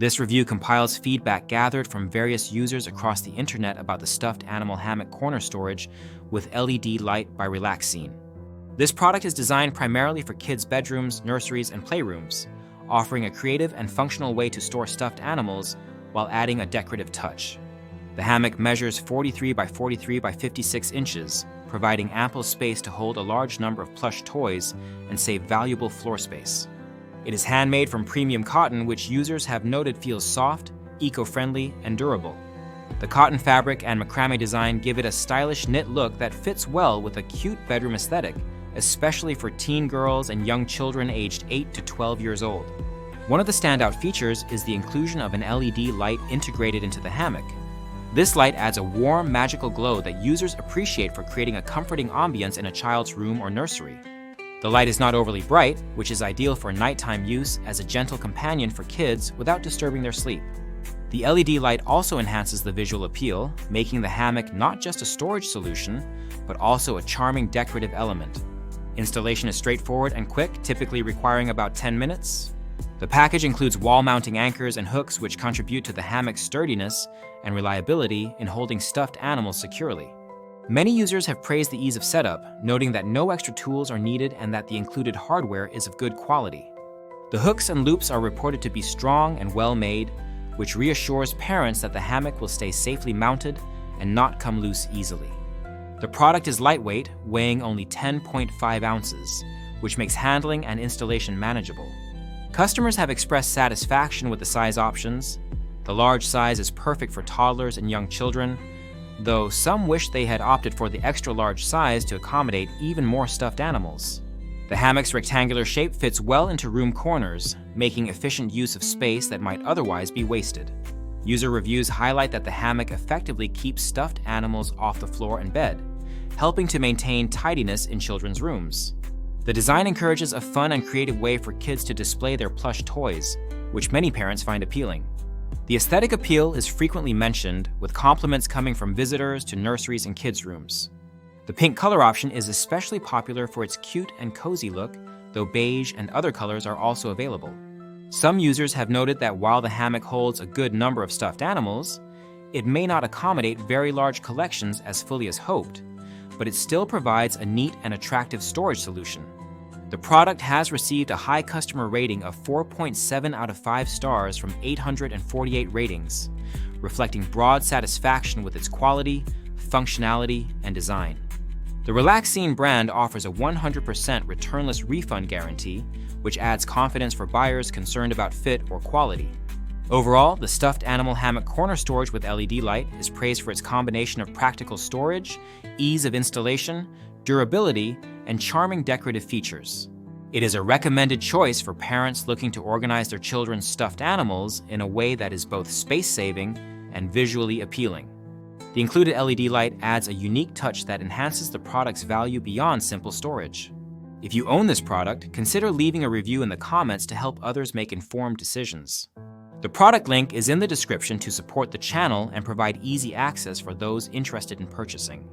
This review compiles feedback gathered from various users across the internet about the stuffed animal hammock corner storage with LED light by RelaxScene. This product is designed primarily for kids' bedrooms, nurseries, and playrooms, offering a creative and functional way to store stuffed animals while adding a decorative touch. The hammock measures 43 by 43 by 56 inches, providing ample space to hold a large number of plush toys and save valuable floor space. It is handmade from premium cotton, which users have noted feels soft, eco-friendly, and durable. The cotton fabric and macrame design give it a stylish knit look that fits well with a cute bedroom aesthetic, especially for teen girls and young children aged 8 to 12 years old. One of the standout features is the inclusion of an LED light integrated into the hammock. This light adds a warm, magical glow that users appreciate for creating a comforting ambience in a child's room or nursery. The light is not overly bright, which is ideal for nighttime use as a gentle companion for kids without disturbing their sleep. The LED light also enhances the visual appeal, making the hammock not just a storage solution, but also a charming decorative element. Installation is straightforward and quick, typically requiring about 10 minutes. The package includes wall-mounting anchors and hooks which contribute to the hammock's sturdiness and reliability in holding stuffed animals securely. Many users have praised the ease of setup, noting that no extra tools are needed and that the included hardware is of good quality. The hooks and loops are reported to be strong and well-made, which reassures parents that the hammock will stay safely mounted and not come loose easily. The product is lightweight, weighing only 10.5 ounces, which makes handling and installation manageable. Customers have expressed satisfaction with the size options. The large size is perfect for toddlers and young children, though some wish they had opted for the extra large size to accommodate even more stuffed animals. The hammock's rectangular shape fits well into room corners, making efficient use of space that might otherwise be wasted. User reviews highlight that the hammock effectively keeps stuffed animals off the floor and bed, helping to maintain tidiness in children's rooms. The design encourages a fun and creative way for kids to display their plush toys, which many parents find appealing. The aesthetic appeal is frequently mentioned, with compliments coming from visitors to nurseries and kids' rooms. The pink color option is especially popular for its cute and cozy look, though beige and other colors are also available. Some users have noted that while the hammock holds a good number of stuffed animals, it may not accommodate very large collections as fully as hoped, but it still provides a neat and attractive storage solution. The product has received a high customer rating of 4.7 out of 5 stars from 848 ratings, reflecting broad satisfaction with its quality, functionality, and design. The RelaxScene brand offers a 100% returnless refund guarantee, which adds confidence for buyers concerned about fit or quality. Overall, the stuffed animal hammock corner storage with LED light is praised for its combination of practical storage, ease of installation, durability, and charming decorative features. It is a recommended choice for parents looking to organize their children's stuffed animals in a way that is both space-saving and visually appealing. The included LED light adds a unique touch that enhances the product's value beyond simple storage. If you own this product, consider leaving a review in the comments to help others make informed decisions. The product link is in the description to support the channel and provide easy access for those interested in purchasing.